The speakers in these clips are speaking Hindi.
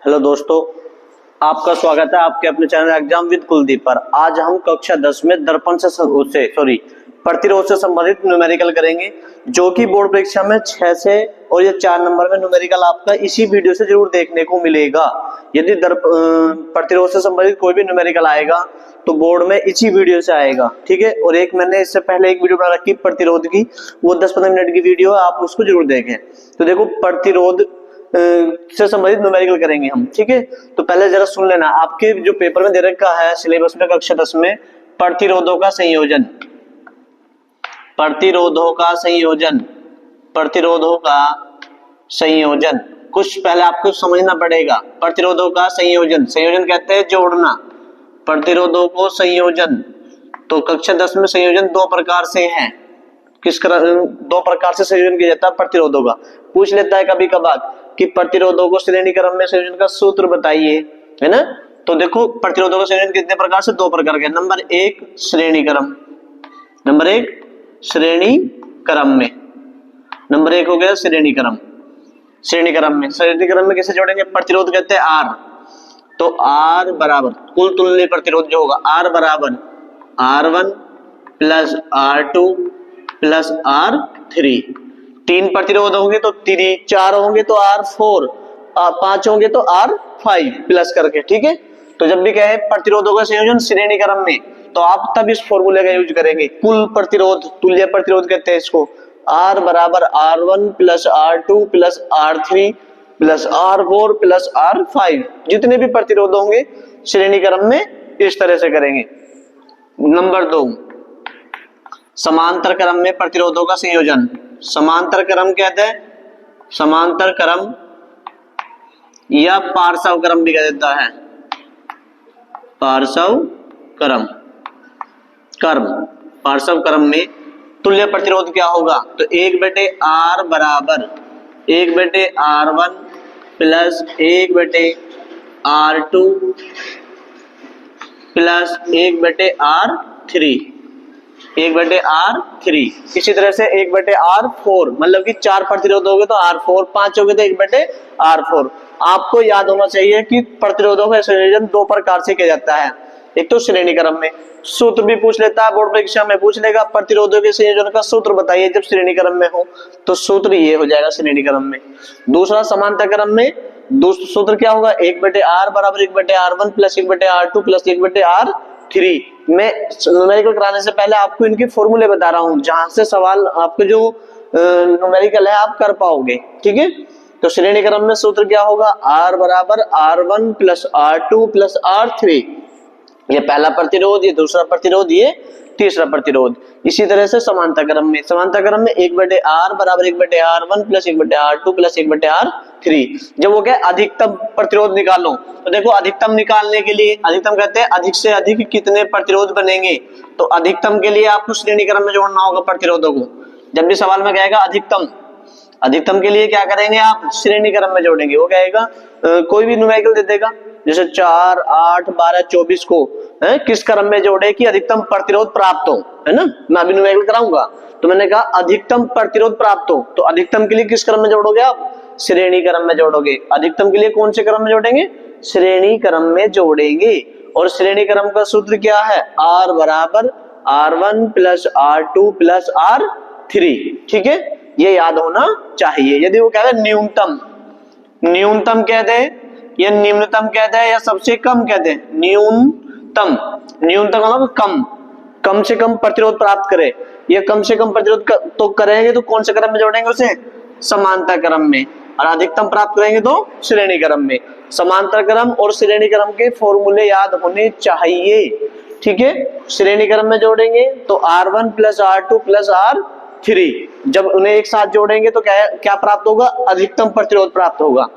हेलो दोस्तों, आपका स्वागत है आपके अपने चैनल एग्जाम विद कुलदीप पर। आज हम कक्षा 10 में दर्पण से प्रतिरोध से संबंधित न्यूमेरिकल करेंगे, जो कि बोर्ड परीक्षा में 6 से और ये 4 नंबर में न्यूमेरिकल आपका इसी वीडियो से जरूर देखने को मिलेगा। यदि प्रतिरोध से संबंधित कोई भी न्यूमेरिकल आएगा तो बोर्ड में इसी वीडियो से आएगा, ठीक है। और एक मैंने इससे पहले एक वीडियो बना रखी प्रतिरोध की, वो 10-15 मिनट की वीडियो है, आप उसको जरूर देखें। तो देखो, प्रतिरोध से संबंधित न्यूमेरिकल करेंगे हम, ठीक है। तो पहले जरा सुन लेना, आपके जो पेपर में दे रखा है सिलेबस में कक्षा 10 में प्रतिरोधों का संयोजन, प्रतिरोधों का संयोजन, प्रतिरोधों का संयोजन, कुछ पहले आपको समझना पड़ेगा। प्रतिरोधों का संयोजन, संयोजन कहते हैं जोड़ना, प्रतिरोधों को संयोजन। तो कक्षा 10 में संयोजन दो प्रकार से है। दो प्रकार से संयोजन किया जाता है प्रतिरोधों का। पूछ लेता है कभी कभार कि प्रतिरोधों को श्रेणी क्रम में संयोजन का सूत्र बताइए, है ना। तो देखो, प्रतिरोधों का संयोजन कितने प्रकार से, दो प्रकार के। नंबर 1 श्रेणी क्रम, नंबर 1 श्रेणी क्रम में, नंबर 1 हो गया श्रेणी क्रम। श्रेणी क्रम में कैसे जोड़ेंगे, प्रतिरोध कहते हैं R, तो R बराबर कुल तुल्य प्रतिरोध जो होगा R बराबर R1 plus R2 plus R3। 3 प्रतिरोध होंगे तो 3, 4 होंगे तो R4, 5 होंगे तो R5 प्लस करके, ठीक है। तो जब भी कहे प्रतिरोधों का संयोजन श्रेणी क्रम में, तो आप तब इस फॉर्मूले का यूज करेंगे। कुल प्रतिरोध, तुल्य प्रतिरोध कहते हैं इसको, R बराबर R1 plus R2 plus R3 plus R4 plus R5। जितने भी प्रतिरोध होंगे श्रेणी क्रम में इस तरह से करेंगे। नंबर 2 समांतर क्रम में प्रतिरोधों का संयोजन। समांतर क्रम कहते हैं, समांतर क्रम या पार्श्व क्रम भी कह देता है, पार्श्व क्रम, पार्श्व क्रम में तुल्य प्रतिरोध क्या होगा, तो 1/R बराबर 1/R1 plus 1/R2 plus 1/R3, 1/R3। इसी तरह से 1/R4, मतलब कि 4 प्रतिरोध हो गए तो R4, 5 हो गए तो 1/R4। आपको याद होना चाहिए कि प्रतिरोधों का संयोजन दो प्रकार से किया जाता है। एक तो श्रेणी क्रम में, सूत्र भी पूछ लेता है बोर्ड परीक्षा में, पूछ लेगा प्रतिरोधों के संयोजन का सूत्र बताइए जब श्रेणी क्रम में हो, तो सूत्र ये हो जाएगा श्रेणी क्रम में। दूसरा समांतर क्रम में सूत्र क्या होगा, 1/R बराबर 1/R1 plus 1/R2 plus 1/R3। मैं न्यूमेरिकल कराने से पहले आपको इनके फॉर्मूले बता रहा हूं, जहां से सवाल आपके जो न्यूमेरिकल है आप कर पाओगे, ठीक है। तो श्रेणी क्रम में सूत्र क्या होगा, R बराबर R1 plus R2 plus R3। ये पहला प्रतिरोध, ये दूसरा प्रतिरोध, ये तीसरा प्रतिरोध। इसी तरह से समांतर क्रम में, समांतर क्रम में 1/R बराबर 1/R1 plus 1/R2 plus 1/R3। जब वो क्या अधिकतम प्रतिरोध निकालो, तो देखो अधिकतम निकालने के लिए, अधिकतम कहते हैं अधिक से अधिक कितने प्रतिरोध बनेंगे, तो अधिकतम के लिए आपको श्रेणी क्रम में जोड़ना होगा प्रतिरोधों को। जब भी सवाल में कहेगा अधिकतम, अधिकतम के लिए क्या करेंगे आप, श्रेणी क्रम में जोड़ेंगे। वो कहेगा कोई भी न्यूमेरिकल दे देगा, जैसे 4, 8, 12, 24 को किस क्रम में जोड़े कि अधिकतम प्रतिरोध प्राप्त हो, है ना। मैं अभी न्यूमेरिकल कराऊंगा, तो मैंने कहा अधिकतम प्रतिरोध प्राप्त हो, तो अधिकतम के लिए किस क्रम में जोड़ोगे आप, श्रेणी क्रम में जोड़ोगे। अधिकतम के लिए कौन से क्रम में जोड़ेंगे, श्रेणी क्रम में जोड़ेंगे। और श्रेणी क्रम का सूत्र क्या है, R बराबर R1 plus R2 plus R3, ठीक है। ये याद होना चाहिए। यदि वो कह रहे न्यूनतम, न्यूनतम कह दे या निम्नतम कह दे या सबसे कम कह दे, न्यूनतम, न्यूनतम मतलब कम, कम से कम प्रतिरोध प्राप्त करे, या कम से कम प्रतिरोध तो करेंगे तो कौन से क्रम में जोड़ेंगे उसे, समांतर क्रम में। और अधिकतम प्राप्त करेंगे तो श्रेणी क्रम में। समांतर क्रम और श्रेणी क्रम के फॉर्मूले याद होने चाहिए, ठीक है। श्रेणी क्रम में जोड़ेंगे तो R1 plus R2 plus R3। जब उन्हें एक साथ जोड़ेंगे तो क्या प्राप्त होगा, अधिकतम प्रतिरोध प्राप्त होगा।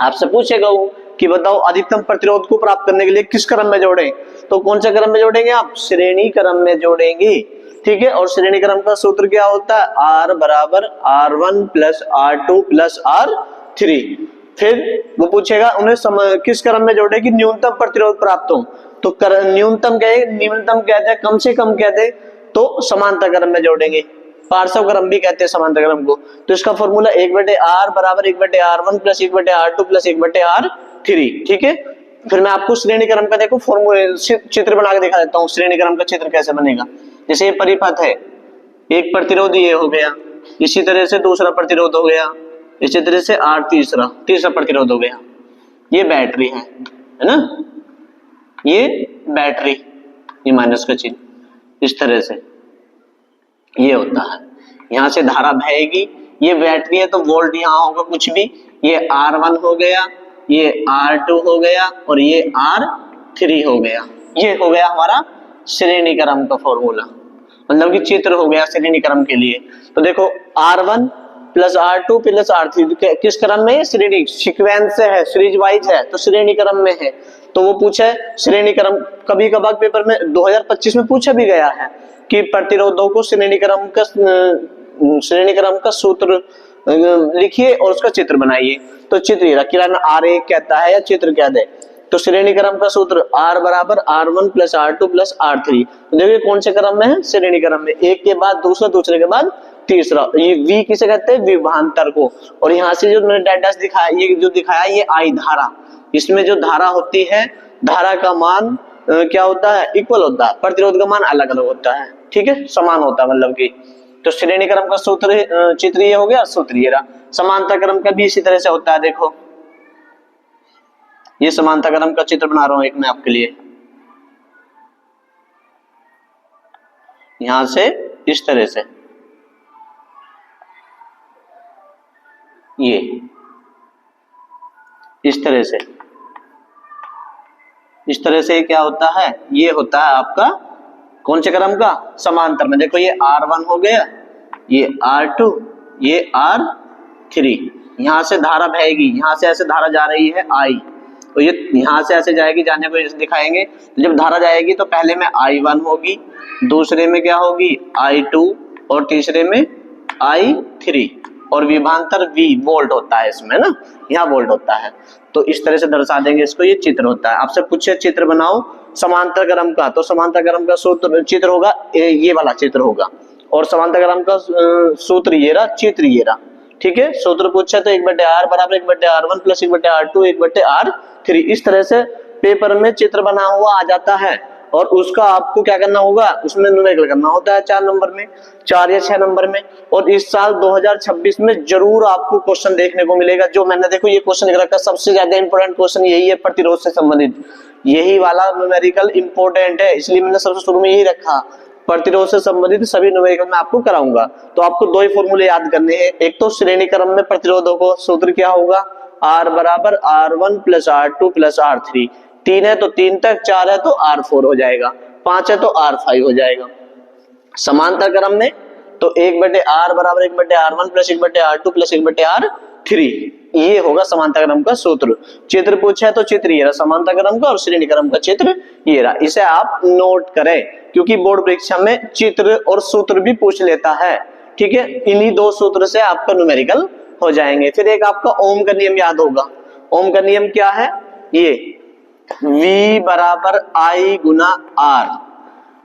आपसे पूछेगा वो कि बताओ अधिकतम प्रतिरोध को प्राप्त करने के लिए किस क्रम में जोड़ें, तो कौन से क्रम में जोड़ेंगे आप, श्रेणी क्रम में जोड़ेंगे, ठीक है। और श्रेणी क्रम का सूत्र क्या होता है, R बराबर R1 plus R2 plus R3। फिर वो पूछेगा उन्हें किस क्रम में जोड़े कि न्यूनतम प्रतिरोध प्राप्त हो, तो न्यूनतम कहे, निम्नतम कहते हैं, कम से कम कहते हैं, तो समांतर क्रम में जोड़ेंगे। पार्श्व क्रम भी कहते हैं समांतर क्रम को। तो इसका फॉर्मूला 1/R बराबर 1/R1 plus 1/R2 plus 1/R 3, ठीक है। फिर मैं आपको श्रेणी क्रम का देखो फॉर्मूले चित्र बना के दिखा देता हूँ, श्रेणी क्रम का चित्र कैसे बनेगा। जैसे ये परिपथ है, एक प्रतिरोध ये हो गया, इसी तरह से दूसरा प्रतिरोध हो गया, इसी तरह से R तीसरा प्रतिरोध हो गया। ये बैटरी है ना, ये बैटरी, ये माइनस का चिन्ह, इस तरह से ये होता है। यहां से धारा बहेगी, ये बैटरी है तो वोल्ट यहाँ होगा कुछ भी, ये R1 हो गया, ये R2 हो गया और ये R3 हो गया। ये हो गया हमारा श्रेणी क्रम का फॉर्मूला, मतलब कि चित्र हो गया श्रेणी क्रम के लिए। तो देखो R1 plus R2 plus R3 किस क्रम में है? श्रेणी, सीक्वेंस से है, सीरीज वाइज है, तो श्रेणी क्रम में है। तो वो पूछा है श्रेणी क्रम, कभी कभार पेपर में 2025 में पूछा भी गया है कि प्रतिरोधों को श्रेणी क्रम का सूत्र लिखिए और उसका चित्र बनाइए। तो चित्र ये किरण R1 कहता है या चित्र क्या दे, तो श्रेणी क्रम का सूत्र R बराबर R1 plus R2 plus R3। तो देखिए कौन से क्रम में है? श्रेणी क्रम में, एक के बाद दूसरा, दूसरे के बाद तीसरा। ये V किसे कहते हैं? विभवांतर को। और यहाँ से जो मैंने डैश दिखाया, ये जो दिखाया ये I धारा, इसमें जो धारा होती है, धारा का मान क्या होता है? इक्वल होता है, प्रतिरोध का मान अलग अलग होता है, ठीक है, समान होता है मतलब कि। तो श्रेणी क्रम का सूत्र चित्र ये हो गया, सूत्र ये रहा। समांतर क्रम का भी इसी तरह से होता है। देखो ये समांतर क्रम का चित्र बना रहा हूं एक मैं आपके लिए, यहां से इस तरह से, ये इस तरह से, इस तरह से क्या होता है? ये होता है आपका कौन से क्रम का? समांतर में। देखो ये R1 हो गया, ये R2, ये R3। यहां से धारा बहेगी, यहां से ऐसे धारा जा रही है I, तो ये यहां से ऐसे जाएगी, जाने को दिखाएंगे। तो जब धारा जाएगी तो पहले में I1 होगी, दूसरे में क्या होगी? I2 और तीसरे में I3। और विभवांतर V वोल्ट होता है इसमें ना, यहाँ वोल्ट होता है। तो इस तरह से दर्शा देंगे इसको, ये चित्र होता है। आपसे पूछे चित्र बनाओ समांतर क्रम का, तो समांतर क्रम का सूत्र चित्र होगा, ये वाला चित्र होगा। और समांतर क्रम का सूत्र ये रहा, चित्र ये रहा, ठीक है। सूत्र पूछा तो 1/R बराबर 1/R1 प्लस 1/R2 1/R3। इस तरह से पेपर में चित्र बना हुआ आ जाता है। और उसका आपको क्या करना होगा? उसमें न्यूमेरिकल करना होता है 4 नंबर में, 4 या 6 नंबर में। और इस साल 2026 में जरूर आपको क्वेश्चन देखने को मिलेगा। जो मैंने देखो ये क्वेश्चन लिख रखा, सबसे ज्यादा इंपॉर्टेंट क्वेश्चन यही है, प्रतिरोध से संबंधित यही वाला न्यूमेरिकल इंपॉर्टेंट है, इसलिए मैंने सबसे शुरू में यही रखा। प्रतिरोध से संबंधित सभी न्यूमेरिकल मैं आपको कराऊंगा। तो आपको 2 ही फॉर्मूले याद करने हैं। एक तो श्रेणी क्रम में प्रतिरोधों को सूत्र क्या होगा? R बराबर R1 plus R2 plus R3। 3 है तो 3 तक, 4 है तो R4 हो जाएगा, 5 है तो R5 हो जाएगा। समांतर क्रम में तो 1/R बराबर 1/R1 plus 1/R2 plus 1/R3, ये होगा समांतर क्रम का सूत्र। चित्र पूछा है तो चित्र ये रहा समांतर क्रम का, और श्रेणी क्रम का चित्र ये रहा। इसे आप नोट करें क्योंकि बोर्ड परीक्षा में चित्र और सूत्र भी पूछ लेता है, ठीक है। इन्हीं 2 सूत्र से आपका न्यूमेरिकल हो जाएंगे। फिर एक आपका ओम का नियम याद होगा। ओम का नियम क्या है? ये V बराबर I गुना R,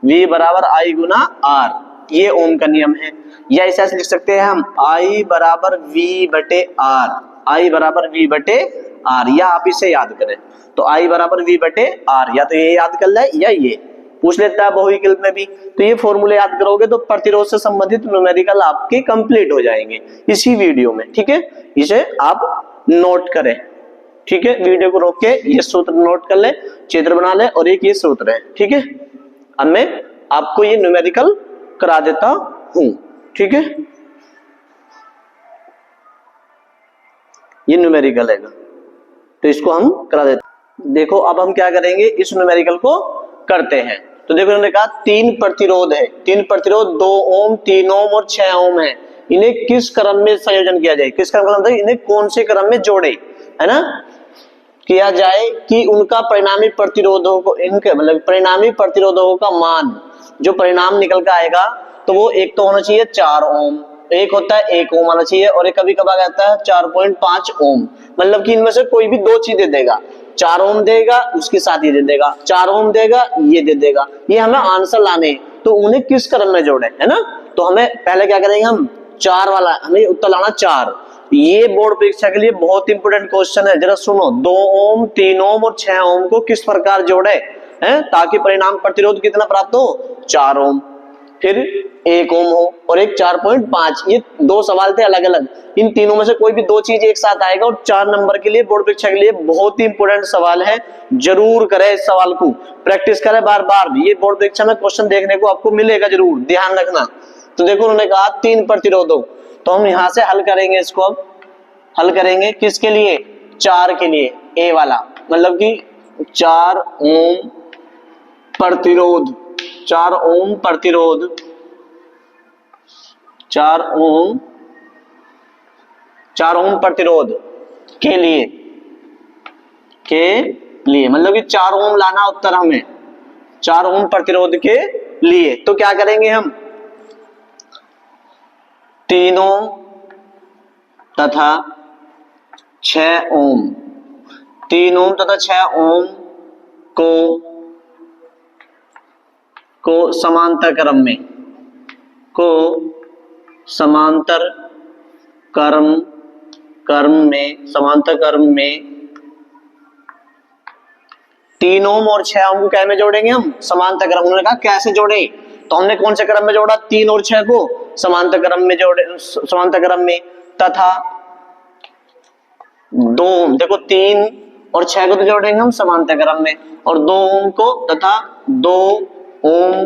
V बराबर I गुना R, ये ओम का नियम है। या ऐसे लिख सकते हैं हम I बराबर V बटे R, I बराबर V बटे R, या आप इसे याद करें तो I बराबर V बटे R, या तो ये याद कर ले या ये पूछ लेता है बहुविकल्प में भी। तो ये फॉर्मूले याद करोगे तो प्रतिरोध से संबंधित न्यूमेरिकल आपके कंप्लीट हो जाएंगे इसी वीडियो में, ठीक है। इसे आप नोट करें, ठीक है। वीडियो को रोक के ये सूत्र नोट कर ले, चित्र बना ले, और एक ये सूत्र है, ठीक है। अब मैं आपको ये न्यूमेरिकल करा देता हूं, ठीक है। ये न्यूमेरिकल है तो इसको हम करा देते। देखो अब हम क्या करेंगे, इस न्यूमेरिकल को करते हैं। तो देखो उन्होंने कहा 3 प्रतिरोध है, 3 प्रतिरोध 2 ओम 3 ओम और 6 ओम है। इन्हें किस क्रम में संयोजन किया जाए? किस क्रम का मतलब इन्हें कौन से क्रम में जोड़े, है ना, किया जाए कि उनका परिणामी प्रतिरोधों को, इनके मतलब परिणामी प्रतिरोधों का मान जो परिणाम निकल कर आएगा तो वो एक तो होना चाहिए 4 ओम, एक होता है 1 ओम आना चाहिए, और एक कभी कभार आता है 4.5 ओम। मतलब कि इनमें से कोई भी 2 चीजें देगा, 4 ओम देगा उसके साथ ये दे देगा, 4 ओम देगा ये दे देगा। ये हमें आंसर लाने, तो उन्हें किस क्रम में जोड़े, है ना। तो हमें पहले क्या करेंगे, हम 4 वाला, हमें उत्तर लाना 4, ये बोर्ड परीक्षा के लिए बहुत इंपोर्टेंट क्वेश्चन है, जरा सुनो। 2 ओम, 3 ओम और 6 ओम को किस प्रकार जोड़े हैं ताकि परिणाम प्रतिरोध कितना प्राप्त हो? 4 ओम, फिर 1 ओम हो और एक 4.5। ये दो सवाल थे अलग अलग, इन तीनों में से कोई भी दो चीज एक साथ आएगा और 4 नंबर के लिए बोर्ड परीक्षा के लिए बहुत ही इंपोर्टेंट सवाल है। जरूर करें इस सवाल को, प्रैक्टिस करें बार बार, ये बोर्ड परीक्षा में क्वेश्चन देखने को आपको मिलेगा, जरूर ध्यान रखना। तो देखो उन्होंने कहा 3 प्रतिरोधों, तो हम यहां से हल करेंगे, इसको अब हल करेंगे किसके लिए? 4 के लिए, ए वाला, मतलब कि 4 ओम प्रतिरोध, 4 ओम प्रतिरोध, 4 ओम प्रतिरोध के लिए मतलब कि 4 ओम लाना उत्तर हमें, 4 ओम प्रतिरोध के लिए। तो क्या करेंगे हम? 3 ओम तथा 6 ओम, 3 ओम तथा 6 ओम को समांतर क्रम में 3 ओम और 6 ओम को क्या में जोड़ेंगे हम? समांतर क्रम। उन्होंने कहा कैसे जोड़े, तो हमने कौन से क्रम में जोड़ा? 3 और 6 को समांतर क्रम में जोड़े, समांतर क्रम में, तथा 2 ओम, देखो 3 और 6 को तो जोड़ेंगे हम समांतर क्रम में, और 2 ओम को तथा 2 ओम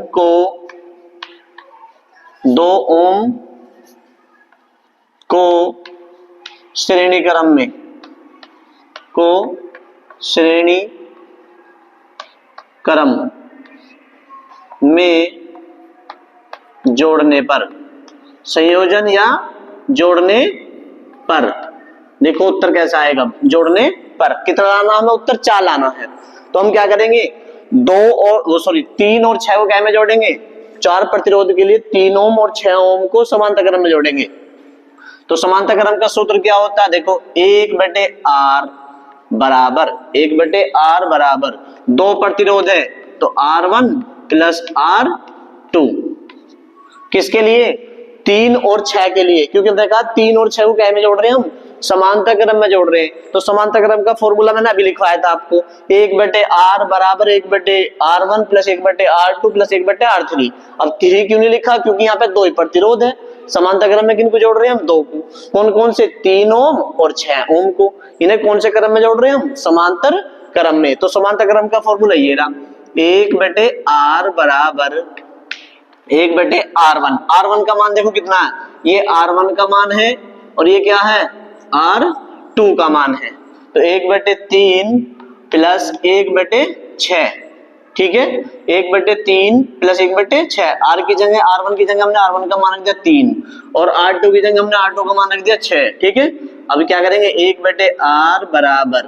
को श्रेणी क्रम में जोड़ने पर, संयोजन या जोड़ने पर, देखो उत्तर कैसा आएगा? जोड़ने पर कितना लाना हमें? उत्तर 4 लाना है। तो हम क्या करेंगे? 3 और 6 को क्या में जोड़ेंगे? 4 प्रतिरोध के लिए 3 ओम और 6 ओम को समांतर क्रम में जोड़ेंगे। तो समांतर क्रम का सूत्र क्या होता है? देखो 1/R बराबर 2 प्रतिरोध है तो R1 प्लस R2, किसके लिए? 3 और 6 के लिए, क्योंकि देखा 3 और 6 को क्या में जोड़ रहे हैं हम? समांतर क्रम में जोड़ रहे हैं। तो समांतर क्रम का फॉर्मूला मैंने अभी लिखवाया था आपको, 1/R बराबर 1/R1 plus 1/R2 plus 1/R3। अब 3 क्यों नहीं लिखा? क्योंकि यहाँ पे 2 ही प्रतिरोध है। समांतर क्रम में किनको जोड़ रहे हैं हम? 2 को। कौन कौन से? 3 ओम और 6 ओम को। इन्हें कौन से क्रम में जोड़ रहे हैं हम? समांतर क्रम में। तो समांतर क्रम का फॉर्मूला ये रहा, 1/R बराबर 1/R1। R1 का मान देखो कितना है? ये R1 का मान है और ये क्या है? R2 का मान है। तो 1/3 प्लस 1/6, ठीक है, 1/3 प्लस 1/6। R की जगह R1 की जगह हमने R1 का मान रख दिया 3 और R2 की जगह हमने R2 का मान रख दिया 6, ठीक है। अभी क्या करेंगे? 1/R बराबर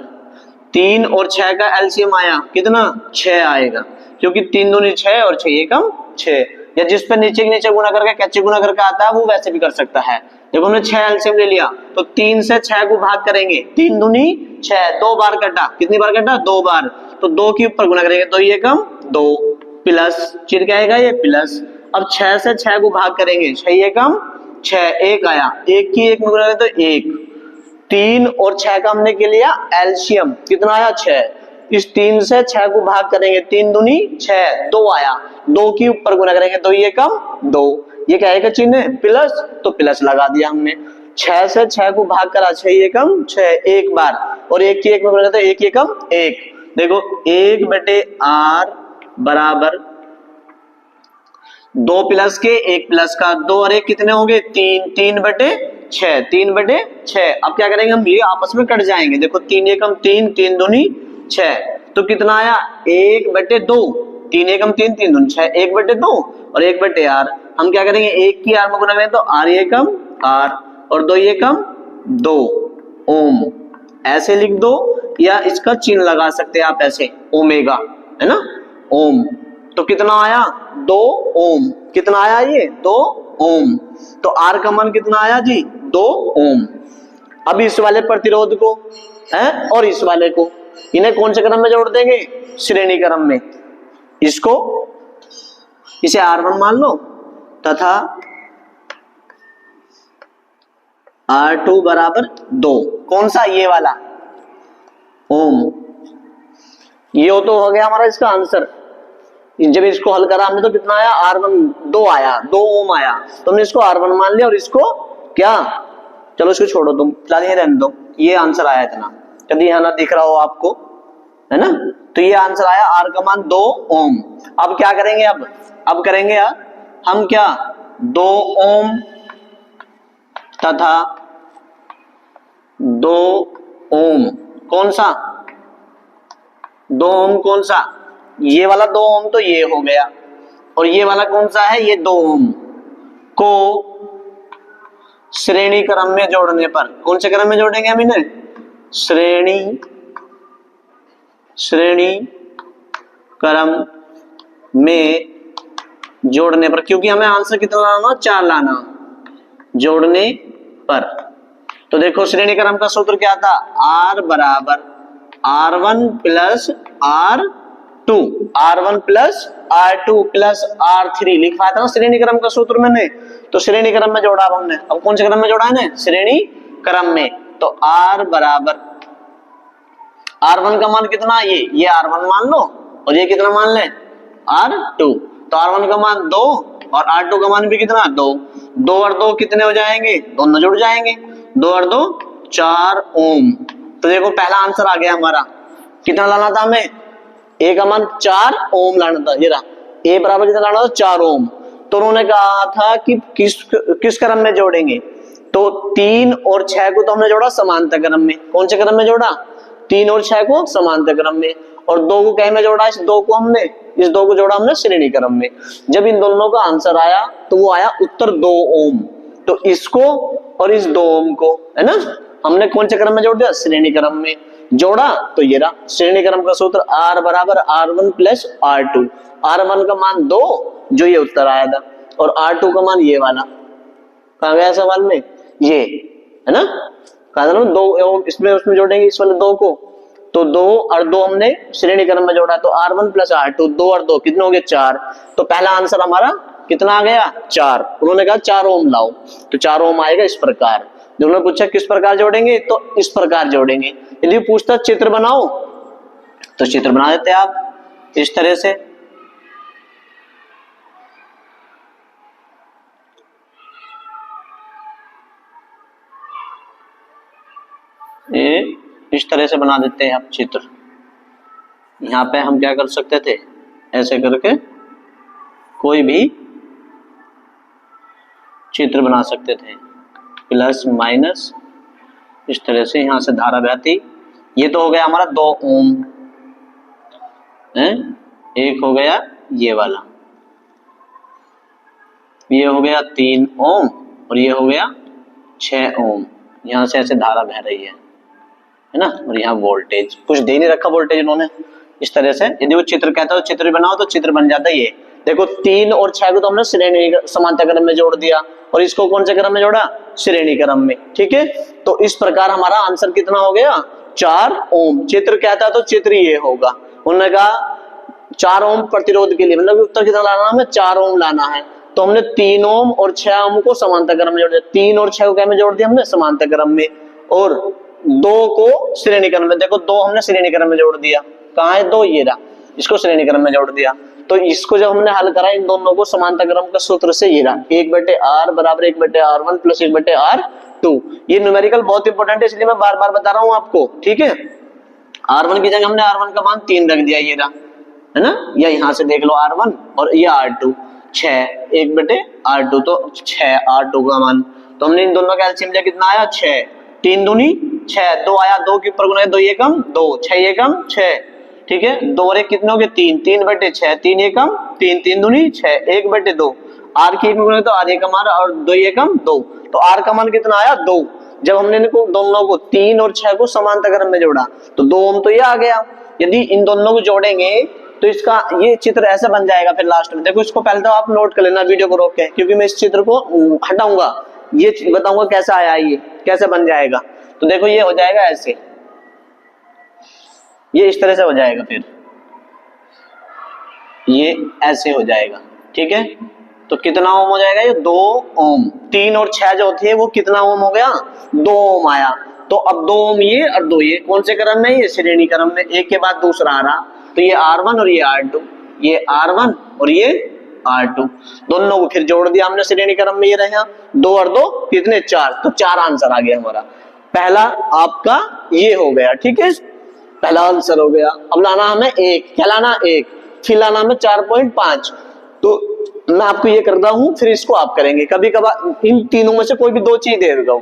3 और 6 का एलसीएम आया कितना? 6 आएगा, क्योंकि 3 दूनी 6 और 6 एकम 6। या जिस पे नीचे नीचे गुना करके कैचे गुना करके आता है वो वैसे भी कर सकता है। देखो हमने 6 एलसीएम ले लिया तो 3 से 6 को भाग करेंगे, 3 दूनी 6, 2 बार कटा, कितनी बार कटा? 2 बार। तो 2 के ऊपर गुना करेंगे तो ये कम 2 प्लस चिर क्या आएगा? ये प्लस। अब 6 से 6 को भाग करेंगे, 6 ये कम 6, 1 आया, 1 की 1 में गुना करें तो 1। 3 और 6 का हमने के लिया एलसीएम, कितना आया? 6। इस 3 से 6 को भाग करेंगे, 3 दूनी 6, 2 आया, 2 के ऊपर गुना करेंगे तो ये कम 2, ये क्या आएगा चिन्ह? प्लस, तो प्लस लगा दिया हमने। 6 से 6 को भाग करा, 6 ये कम 6, 1 बार, और 1 की 1 में गुना तो 1 ये कम 1। देखो 1/R बराबर 2 प्लस के 1 प्लस का 2 और 1 कितने होंगे? 3, 3/6, 3/6। अब क्या करेंगे हम? ये आपस में कट जाएंगे। देखो 3 एकम 3, 3 दूनी 6, तो कितना आया? 1/2, 3 एकम 3, 3 दूनी 6, 1/2 और 1/R। हम क्या करेंगे? 1 की R में गुना करें तो R एकम R और 2 एकम 2 ओम, ऐसे लिख दो, या इसका चिन्ह लगा सकते हैं आप ऐसे, ओमेगा, है ना, ओम। तो कितना आया? 2 ओम। कितना आया? ये 2 ओम। तो R का मान कितना आया जी? 2 ओम। अब इस वाले प्रतिरोध को है और इस वाले को, इन्हें कौन से क्रम में जोड़ देंगे? श्रेणी क्रम में। इसको, इसे R1 मान लो तथा R2 बराबर 2। कौन सा? ये वाला ओम। ये तो हो गया हमारा इसका आंसर। जब इसको हल करा हमने तो कितना आया? R1 2 आया, 2 ओम आया। तो हमने इसको R1 मान लिया और इसको क्या, चलो इसको छोड़ो तुम, फिलहाल ये रहने दो। ये आंसर आया इतना, कभी यहाँ ना दिख रहा हो आपको, है ना? तो ये आंसर आया R का मान 2 ओम। अब क्या करेंगे? अब करेंगे यार हम क्या, 2 ओम तथा 2 ओम। कौन सा 2 ओम? कौन सा? ये वाला 2 ओम तो ये हो गया, और ये वाला कौन सा है? ये 2 ओम को श्रेणी क्रम में जोड़ने पर, कौन से क्रम में जोड़ेंगे हम इन्हें? श्रेणी क्रम में जोड़ने पर, क्योंकि हमें आंसर कितना लाना? 4 लाना जोड़ने पर। तो देखो श्रेणी क्रम का सूत्र क्या था? R बराबर R1 plus R2, R1 plus R2 plus R3 लिखा था ना श्रेणी क्रम का सूत्र मैंने। तो श्रेणी क्रम में जोड़ा अब हमने। अब कौन से क्रम में जोड़ा है? श्रेणी क्रम में। तो R बराबर R1 का मान कितना? ये R1 मान लो, और ये कितना मान ले? R2। तो R1 का मान 2 और R2 का मान भी कितना? 2। 2 और 2 कितने हो जाएंगे? दोनों जुड़ जाएंगे। 2 और 2 4 ओम। तो देखो पहला आंसर आ गया हमारा। कितना लाना था हमें? ए का मान 4 ओम लाना था। ये रहा, ए बराबर कितना लाना था? 4 ओम। तो उन्होंने कहा था कि किस क्रम में जोड़ेंगे? तो 3 और 6 को तो हमने जोड़ा समांतर क्रम में। कौन से क्रम में जोड़ा? 3 और 6 को समांतर क्रम में। और 2 को कहीं में जोड़ा? इस 2 को जोड़ा हमने श्रेणी क्रम में। जब इन दोनों का आंसर आया तो वो आया उत्तर 2 ओम। तो इसको और इस 2 ओम को, है ना, हमने कौन से क्रम में जोड़ दिया? श्रेणी क्रम में जोड़ा। तो ये रहा श्रेणी क्रम का सूत्र, R बराबर R1 प्लस R2। R1 का मान 2, जो ये उत्तर आया था, और R2 का मान ये वाला। कहा गया सवाल में? ये है ना, कहा था ना 2 इसमें उसमें जोड़ेंगे इस वाले 2 को। तो 2 और 2 हमने श्रेणी क्रम में जोड़ा। तो R1 प्लस R2, 2 और 2 कितने हो गए? 4। तो पहला आंसर हमारा कितना आ गया? 4। उन्होंने कहा 4 ओम लाओ, तो 4 ओम आएगा इस प्रकार। जो उन्होंने पूछा किस प्रकार जोड़ेंगे, तो इस प्रकार जोड़ेंगे। यदि पूछता चित्र बनाओ तो चित्र बना देते आप इस तरह से। ये इस तरह से बना देते हैं आप चित्र। यहाँ पे हम क्या कर सकते थे? ऐसे करके कोई भी चित्र बना सकते थे, प्लस माइनस इस तरह से। यहां से धारा बहती। ये तो हो गया हमारा 2 ओम है। एक हो गया ये वाला, ये हो गया 3 ओम, और ये हो गया 6 ओम। यहां से ऐसे धारा बह रही है ना, और यहाँ वोल्टेज कुछ दे नहीं रखा वोल्टेज उन्होंने। इस तरह से यदि वो चित्र कहता है तो चित्र बनाओ, तो चित्र बन जाता है ये। देखो 3 और 6 को तो हमने श्रेणी समांतर क्रम में जोड़ दिया, और इसको कौन से क्रम में जोड़ा? श्रेणी क्रम में। ठीक है, तो इस प्रकार हमारा आंसर कितना हो गया? 4 ओम। चित्र कहता है तो चित्र ये होगा। उन्होंने कहा 4 ओम प्रतिरोध के लिए, मतलब उत्तर कितना लाना है? हमें 4 ओम लाना है। तो हमने 3 ओम और 6 ओम को समांतर क्रम में जोड़ दिया। 3 और 6 को क्या में जोड़ दिया हमने? समांतर क्रम में। और 2 को श्रेणी क्रम में। देखो 2 हमने श्रेणी क्रम में जोड़ दिया। कहाँ है 2? ये रहा, इसको श्रेणी क्रम में जोड़ दिया। तो इसको जब हमने हल करा इन दोनों को समांतर क्रम का सूत्र से, ये रहा 1/r बराबर 1/r1 प्लस 1/r2। ये न्यूमेरिकल बहुत इंपॉर्टेंट है, इसलिए मैं बार बार बता रहा हूं आपको। ठीक है, R1 की जगह हमने R1 का मान 3 रख दिया, ये रहा, है ना, या यहाँ से देख लो R1 और ये R2, 6 1/r2, तो 6 R2 का मान। तो हमने इन दोनों का एलसीएम लिया, कितना आया? 6। 3 दूनी 6, 2 आया, 2 के ऊपर गुना 2 ये कम 2, 6 ये कम 6। ठीक है, 2 और 1 कितने हो गए? 3, 3/6, 3 ये कम 3, 3 दूनी 6, 1/2। R की गुना तो R ये कम R, और 2 ये कम 2। तो R का मान कितना आया? 2। जब हमने इनको दोनों को 3 और 6 को समांतर क्रम में जोड़ा तो 2 ओम तो ये आ गया। यदि इन दोनों को जोड़ेंगे तो इसका ये चित्र ऐसा बन जाएगा। फिर लास्ट में देखो, इसको पहले तो आप नोट कर लेना वीडियो को रोक के, क्योंकि मैं इस चित्र को हटाऊंगा, ये बताऊंगा कैसा आया, ये कैसे बन जाएगा। तो देखो ये हो जाएगा ऐसे, ये इस तरह से हो जाएगा, फिर ये ऐसे हो जाएगा। ठीक है, तो कितना ओम हो जाएगा ये 2 ओम। 3 और 6 जो होती है वो कितना ओम हो गया 2 ओम आया। तो अब 2 ओम ये और 2 ये कौन से क्रम में, ये श्रेणी क्रम में, एक के बाद दूसरा आ रहा। तो ये R1 और ये R2, ये R1 और ये R2 दोनों को फिर जोड़ दिया हमने श्रेणी क्रम में, ये रहे 2 और 2 कितने 4, तो 4 आंसर आ गया हमारा। पहला आपका ये हो गया, ठीक है, पहला आंसर हो गया। अब लाना हमें एक, क्या लाना एक, फिर लाना हमें 4.5। तो मैं आपको ये करता हूं, फिर इसको आप करेंगे। कभी कभार इन तीनों में से कोई भी दो चीज दे देगा,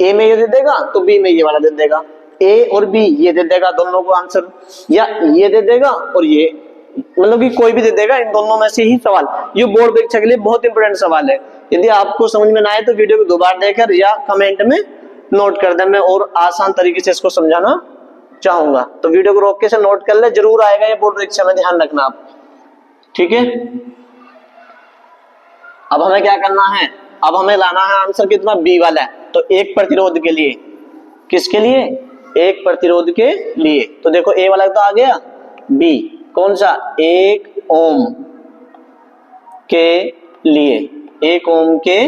ए में ये दे देगा तो बी में ये वाला दे देगा, ए और बी ये दे देगा दोनों को आंसर, या ये दे देगा और ये, मतलब कि कोई भी दे देगा, इन दोनों में से ही सवाल। ये बोर्ड परीक्षा के लिए बहुत इंपोर्टेंट सवाल है। यदि आपको समझ में ना आए तो वीडियो को दोबारा देखकर या कमेंट में नोट कर दे, मैं और आसान तरीके से इसको समझाना चाहूंगा। तो वीडियो को रोक के से नोट कर ले, जरूर आएगा ये बोर्ड परीक्षा में, ध्यान रखना आप, ठीक है। अब हमें क्या करना है, अब हमें लाना है आंसर कितना, बी वाला। तो एक प्रतिरोध के लिए, किसके लिए, एक प्रतिरोध के लिए। तो देखो ए वाला तो आ गया, बी कौन सा, 1 ओम के लिए, 1 ओम के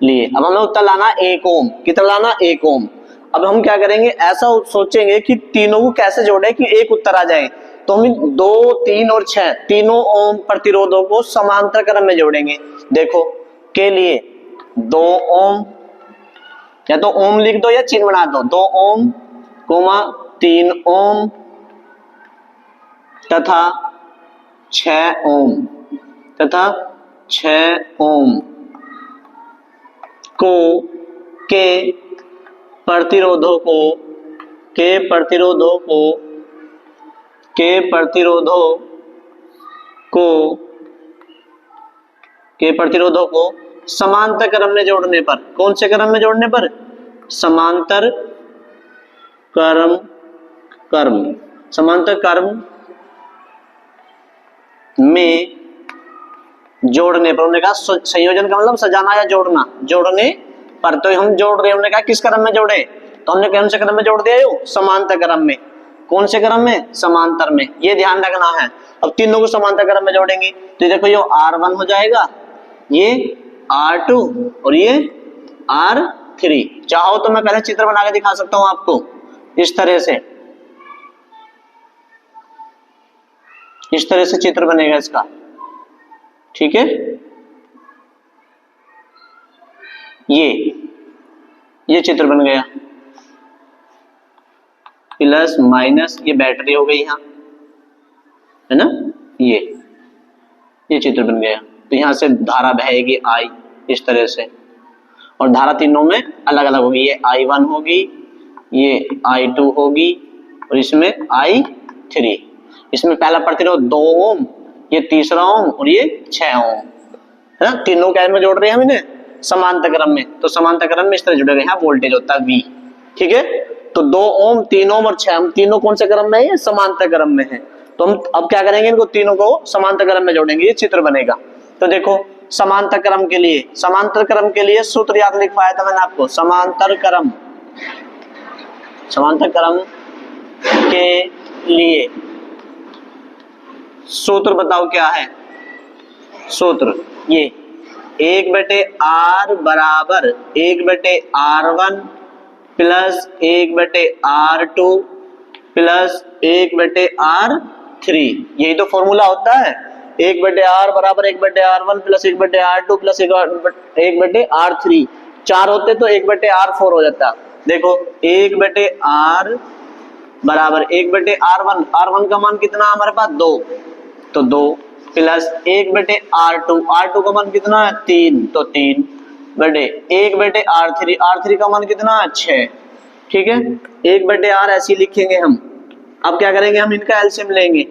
लिए। अब हमें उत्तर लाना 1 ओम, कितना लाना 1 ओम। अब हम क्या करेंगे, ऐसा सोचेंगे कि तीनों को कैसे जोड़े कि एक उत्तर आ जाए। तो हम 2, 3 और 6 तीनों ओम प्रतिरोधों को समांतर क्रम में जोड़ेंगे। देखो के लिए 2 ओम, या तो ओम लिख दो या चिन्ह बना दो, 2 ओम कोमा 3 ओम तथा 6 ओम, तथा 6 ओम को के प्रतिरोधों को, के प्रतिरोधों को, के प्रतिरोधों को, के प्रतिरोधों को समांतर क्रम में जोड़ने पर, कौन से क्रम में जोड़ने पर, समांतर क्रम, समांतर क्रम में जोड़ने पर। उन्होंने कहा संयोजन का मतलब सजाना या जोड़ना, जोड़ने पर। तो हम जोड़ रहे हैं, उन्होंने कहा किस क्रम में जोड़े, तो हमने कौन से क्रम में जोड़ दिया, यो समांतर क्रम में। कौन से क्रम में, समांतर में, ये ध्यान रखना है। अब तीनों को समांतर क्रम में जोड़ेंगे तो देखो ये R1 हो जाएगा, ये R2 और ये R3। चाहो तो मैं पहले चित्र बना के दिखा सकता हूं आपको, इस तरह से, इस तरह से चित्र बनेगा इसका, ठीक है। ये चित्र बन गया, प्लस माइनस, ये बैटरी हो गई यहाँ, है ना, ये चित्र बन गया। तो यहां से धारा बहेगी I इस तरह से, और धारा तीनों में अलग अलग होगी, ये I1 होगी, ये I2 होगी और इसमें I3। इसमें पहला प्रतिरोध 2 ओम, ये तीसरा ओम और ये 6 ओम, है ना। तीनों क्या में जोड़ रहे हैं हम इन्हें, समांतर क्रम में। तो समांतर क्रम में इस तरह जुड़े गए हैं, वोल्टेज होता है V, ठीक है। तो 2 ओम, 3 ओम और 6 ओम तीनों कौन से क्रम में है, समांतर क्रम में है। तो हम अब क्या करेंगे, इनको तीनों को समांतर क्रम में जोड़ेंगे, ये चित्र बनेगा। तो देखो समांतर क्रम के लिए, समांतर क्रम के लिए सूत्र याद लिखवाया था मैंने आपको, समांतर क्रम, समांतर क्रम के लिए सूत्र बताओ क्या है। सूत्र ये 1/R बराबर 1/R1 plus 1/R2 plus 1/R3, यही तो फॉर्मूला होता है। 1/R बराबर 1/R1 plus 1/R2 plus 1/R3, 4 होते तो 1/R4 हो जाता। देखो 1/R बराबर 1/R1, R1 का मान कितना हमारे पास 2, तो 2 प्लस 1/R2, R2 का मान कितना है 3, तो 3 बटे 1/R3, R3 का मान कितना है 6, ठीक है। 1/R ऐसे लिखेंगे हम। अब क्या करेंगे, हम इनका एलसीएम लेंगे,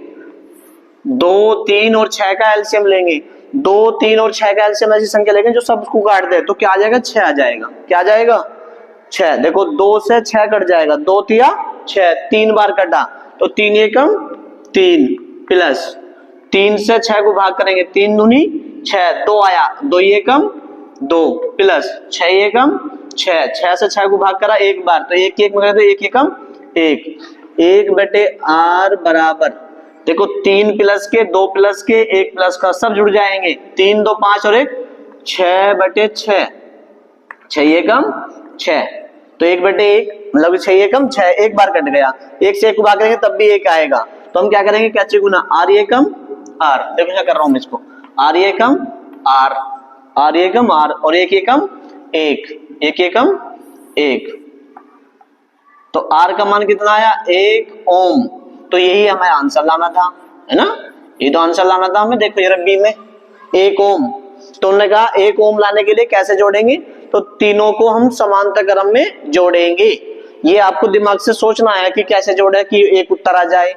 2, 3 और 6 का एलसीएम लेंगे। 2, 3 और 6 का एलसीएम ऐसी संख्या लेंगे जो सबको काट दे, तो क्या आ जाएगा 6 आ जाएगा। क्या आ जाएगा 6। देखो 2 से 6 कट जाएगा, 2 तिया 6, 3 बार कटा तो 3 एकम 3 प्लस 3 से 6 को भाग करेंगे, 3 दूनी 6, 2 आया, 2 एकम 2 प्लस 6 एकम 6, 6 से 6 को भाग करा एक बार तो 1 1 में 1 एकम 1। 1/R बराबर देखो 3 प्लस के, 2 प्लस के, 1 प्लस का सब जुड़ जाएंगे। 3 2 5 और 1 6/6, 6 एकम 6, तो 1/1 मतलब 6 एकम 6, एक बार कट गया। 1 से 1 को भाग करेंगे तब भी 1 आएगा, तो हम क्या करेंगे, कैसे गुना, आर एकम आर, देखो क्या कर रहा हूं मैं इसको, are Ekam are, are Ekam are, और 1 एकम 1, 1 एकम 1, तो आर का मान कितना आया, 1 ओम। तो यही हमें आंसर लाना था, है ना, ये तो आंसर लाना था हमें। देखो ये बी में 1 ओम, तो उन्होंने कहा 1 ओम लाने के लिए कैसे जोड़ेंगे, तो तीनों को हम समांतर क्रम में जोड़ेंगे। ये आपको दिमाग से सोचना है कि कैसे जोड़े कि एक उत्तर आ जाए,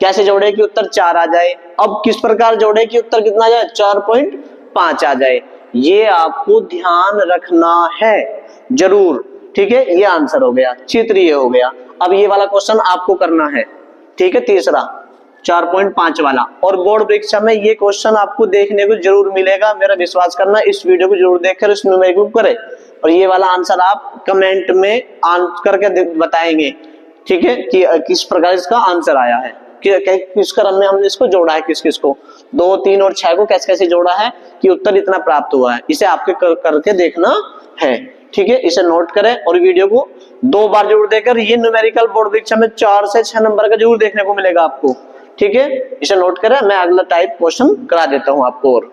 कैसे जोड़े कि उत्तर 4 आ जाए, अब किस प्रकार जोड़े कि उत्तर कितना आ जाए, 4.5 आ जाए, ये आपको ध्यान रखना है जरूर। ठीक है, ये आंसर हो गया, चित्र ये हो गया। अब ये वाला क्वेश्चन आपको करना है, ठीक है, तीसरा 4.5 वाला, और बोर्ड परीक्षा में ये क्वेश्चन आपको देखने को जरूर मिलेगा, मेरा विश्वास करना। इस वीडियो को जरूर देखकर इस न्यूमेरिकल को करें, और ये वाला आंसर आप कमेंट में करके बताएंगे, ठीक है, कि किस प्रकार इसका आंसर आया है, किस क्रम में हमने इसको जोड़ा है, किस किस को, 2 3 और 6 को कैसे कैसे जोड़ा है कि उत्तर इतना प्राप्त हुआ है, इसे आपके करके देखना है। ठीक है, इसे नोट करें और वीडियो को 2 बार जरूर देखकर, ये न्यूमेरिकल बोर्ड परीक्षा में 4 से 6 नंबर का जरूर देखने को मिलेगा आपको। ठीक है, इसे नोट करें, मैं अगला टाइप क्वेश्चन करा देता हूं आपको। और